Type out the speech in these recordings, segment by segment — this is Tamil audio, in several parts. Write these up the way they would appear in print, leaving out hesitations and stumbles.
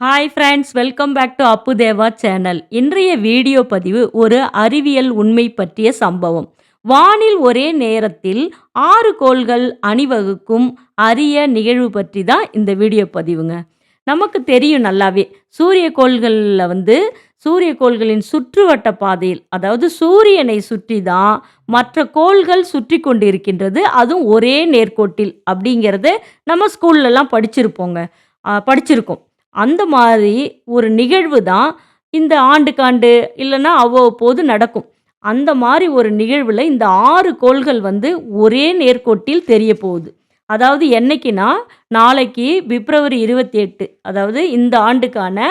Hi friends, welcome back to Appu Deva channel. இன்றைய வீடியோ பதிவு ஒரு அறிவியல் உண்மை பற்றிய சம்பவம். வானில் ஒரே நேரத்தில் 6 கோள்கள் அணிவகுக்கும் அரிய நிகழ்வு பற்றி தான் இந்த வீடியோ பதிவுங்க. நமக்கு தெரியும் நல்லாவே, சூரிய கோள்களின் சுற்றுவட்ட பாதையில், அதாவது சூரியனை சுற்றி தான் மற்ற கோள்கள் சுற்றி கொண்டிருக்கின்றது. அதுவும் ஒரே நேர்கோட்டில் அப்படிங்கிறது நம்ம ஸ்கூல்லலாம் படிச்சிருக்கோம். அந்த மாதிரி ஒரு நிகழ்வு தான் இந்த ஆண்டுக்காண்டு இல்லைன்னா அவ்வப்போது நடக்கும். அந்த மாதிரி ஒரு நிகழ்வில் இந்த 6 கோள்கள் ஒரே நேர்கோட்டில் தெரிய போகுது. அதாவது என்னைக்குன்னா, நாளைக்கு பிப்ரவரி 28, அதாவது இந்த ஆண்டுக்கான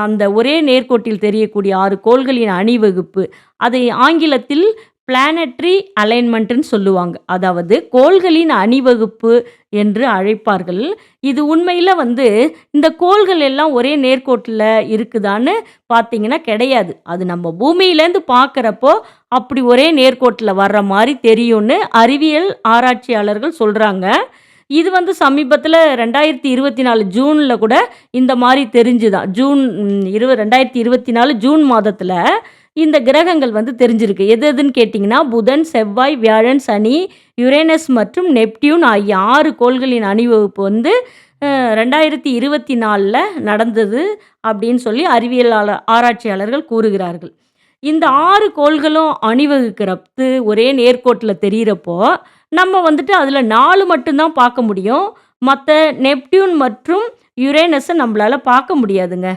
அந்த ஒரே நேர்கோட்டில் தெரியக்கூடிய 6 கோள்களின் அணிவகுப்பு. அதை ஆங்கிலத்தில் பிளானட்டரி அலைன்மெண்ட்டுன்னு சொல்லுவாங்க. அதாவது கோள்களின் அணிவகுப்பு என்று அழைப்பார்கள். இது உண்மையில இந்த கோள்கள் எல்லாம் ஒரே நேர்கோட்டில இருக்குதான்னு பார்த்தீங்கன்னா கிடையாது. அது நம்ம பூமியிலேருந்து பார்க்குறப்போ அப்படி ஒரே நேர்கோட்டில வர்ற மாரி தெரியும்னு அறிவியல் ஆராய்ச்சியாளர்கள் சொல்றாங்க. இது சமீபத்தில 2024 ஜூன்ல கூட இந்த மாரி தெரிஞ்சுதான். 2024 ஜூன் மாதத்தில இந்த கிரகங்கள் தெரிஞ்சிருக்கு. எது எதுன்னு கேட்டிங்கன்னா, புதன், செவ்வாய், வியாழன், சனி, யுரேனஸ் மற்றும் நெப்டியூன் ஆகிய 6 கோள்களின் அணிவகுப்பு 2024ல் நடந்தது அப்படின்னு சொல்லி ஆராய்ச்சியாளர்கள் கூறுகிறார்கள். இந்த 6 கோள்களும் அணிவகுக்கிறப்ப ஒரே நேர்கோட்டில் தெரிகிறப்போ, நம்ம அதில் 4 மட்டும்தான் பார்க்க முடியும். மற்ற நெப்டியூன் மற்றும் யுரேனஸை நம்மளால பார்க்க முடியாதுங்க.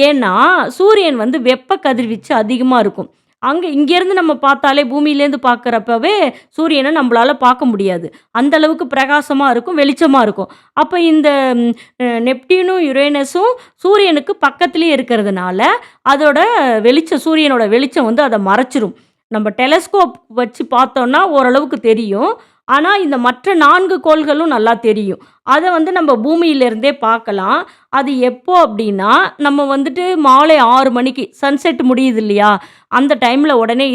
ஏன்னா சூரியன் வெப்ப கதிர்வீச்சு அதிகமாக இருக்கும். இங்கேருந்து நம்ம பார்த்தாலே பூமியிலேருந்து பார்க்குறப்பவே சூரியனை நம்மளால பார்க்க முடியாது. அந்த அளவுக்கு பிரகாசமாக இருக்கும், வெளிச்சமாக இருக்கும். அப்போ இந்த நெப்டியூனும் யுரேனஸும் சூரியனுக்கு பக்கத்துலேயே இருக்கிறதுனால அதோட சூரியனோட வெளிச்சம் அதை மறைச்சிரும். நம்ம டெலஸ்கோப் வச்சு பார்த்தோம்னா ஓரளவுக்கு தெரியும். ஆனால் இந்த மற்ற 4 கோள்களும் நல்லா தெரியும். அதை நம்ம பூமியிலேருந்தே பார்க்கலாம். அது எப்போ அப்படின்னா, நம்ம மாலை 6 மணிக்கு சன்செட் முடியுது இல்லையா, அந்த டைமில் உடனே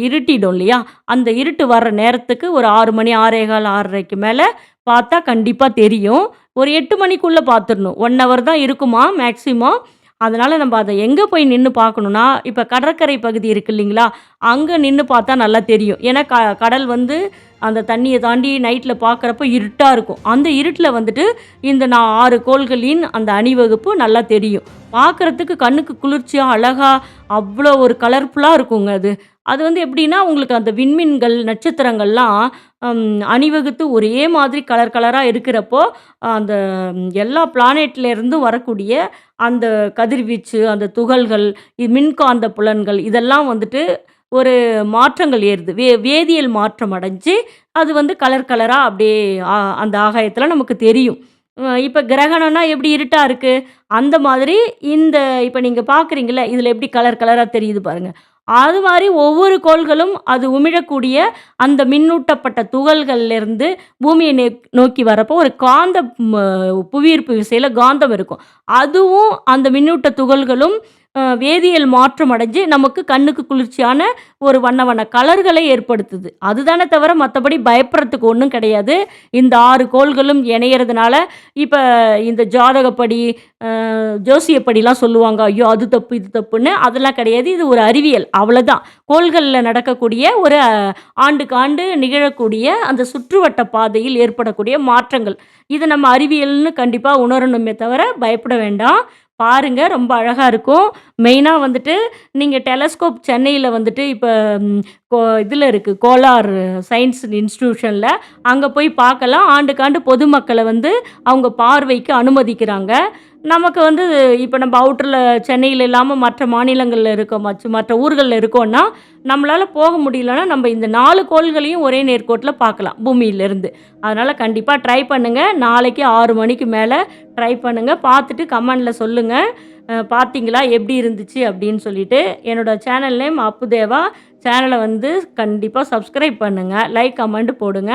இருட்டிடும் இல்லையா, அந்த இருட்டு வர்ற நேரத்துக்கு ஒரு 6 மணி, 6:15, 6:30க்கு மேலே பார்த்தா கண்டிப்பாக தெரியும். ஒரு 8 மணிக்குள்ளே பார்த்துடணும். 1 ஹவர் தான் இருக்குமா மேக்ஸிமம். அதனால் நம்ம அதை எங்கே போய் நின்று பார்க்கணுன்னா, இப்போ கடற்கரை பகுதி இருக்குது இல்லைங்களா, அங்கே நின்று பார்த்தா நல்லா தெரியும். ஏன்னா கடல் அந்த தண்ணியை தாண்டி நைட்டில் பார்க்குறப்ப இருட்டாக இருக்கும். அந்த இருட்டில் இந்த 6 கோள்களின் அந்த அணிவகுப்பு நல்லா தெரியும். பார்க்குறதுக்கு கண்ணுக்கு குளிர்ச்சியாக அழகாக அவ்வளோ ஒரு கலர்ஃபுல்லாக இருக்குங்க அது. அது எப்படின்னா, உங்களுக்கு அந்த விண்மீன்கள், நட்சத்திரங்கள்லாம் அணிவகுத்து ஒரே மாதிரி கலர் கலராக இருக்கிறப்போ, அந்த எல்லா பிளானெட்லேருந்தும் வரக்கூடிய அந்த கதிர்வீச்சு, அந்த துகள்கள், மின்காந்த புலன்கள் இதெல்லாம் ஒரு மாற்றங்கள் ஏறுது. வேதியியல் மாற்றம் அடைஞ்சு அது கலர் கலராக அப்படியே அந்த ஆகாயத்தில் நமக்கு தெரியும். இப்போ கிரகணம்னா எப்படி இருட்டா இருக்கு, அந்த மாதிரி இப்போ நீங்கள் பார்க்குறீங்கல்ல, இதில் எப்படி கலர் கலராக தெரியுது பாருங்கள். அது மாதிரி ஒவ்வொரு கோள்களும் அது உமிழக்கூடிய அந்த மின்னூட்டப்பட்ட துகள்கள்லேருந்து பூமியை நோக்கி வரப்போ ஒரு காந்த புவியீர்ப்பு விசையில் காந்தம் இருக்கும். அதுவும் அந்த மின்னூட்ட துகள்களும் வேதியியல் மாற்றம் அடைஞ்சு நமக்கு கண்ணுக்கு குளிர்ச்சியான ஒரு வண்ண வண்ண கலர்களை ஏற்படுத்துது. அதுதானே தவிர மற்றபடி பயப்படுறதுக்கு ஒன்றும் கிடையாது. இந்த 6 கோள்களும் இணையறதுனால இப்போ இந்த ஜாதகப்படி, ஜோசியப்படிலாம் சொல்லுவாங்க, ஐயோ அது தப்பு இது தப்புன்னு. அதெல்லாம் கிடையாது. இது ஒரு அறிவியல், அவ்வளோதான். கோள்களில் நடக்கக்கூடிய ஒரு ஆண்டுக்கு ஆண்டு நிகழக்கூடிய அந்த சுற்றுவட்ட பாதையில் ஏற்படக்கூடிய மாற்றங்கள். இதை நம்ம அறிவியல்னு கண்டிப்பாக உணரணுமே தவிர பயப்பட வேண்டாம். பாருங்க, ரொம்ப அழகாக இருக்கும். மெயினாக நீங்கள் டெலஸ்கோப் சென்னையில் இப்போ இதில் இருக்குது, கோலார் சயின்ஸ் இன்ஸ்டிடியூஷனில். அங்கே போய் பார்க்கலாம். ஆண்டுக்காண்டு பொதுமக்களை அவங்க பார்வைக்கு அனுமதிக்கிறாங்க. நமக்கு இப்போ நம்ம அவுட்டரில் சென்னையில் இல்லாமல் மற்ற மாநிலங்களில் இருக்கோம், மற்ற ஊர்களில் இருக்கோன்னா நம்மளால் போக முடியலன்னா நம்ம இந்த 4 கோள்களையும் ஒரே நேர்கோட்டில் பார்க்கலாம் பூமியிலேருந்து. அதனால் கண்டிப்பாக ட்ரை பண்ணுங்கள். நாளைக்கு 6 மணிக்கு மேலே ட்ரை பண்ணுங்கள். பார்த்துட்டு கமெண்டில் சொல்லுங்கள், பார்த்தீங்களா எப்படி இருந்துச்சு அப்படின்னு சொல்லிட்டு. என்னோடய சேனல் நேம் அப்பு தேவா. சேனலை கண்டிப்பாக சப்ஸ்கிரைப் பண்ணுங்கள், லைக் கமெண்ட் போடுங்க.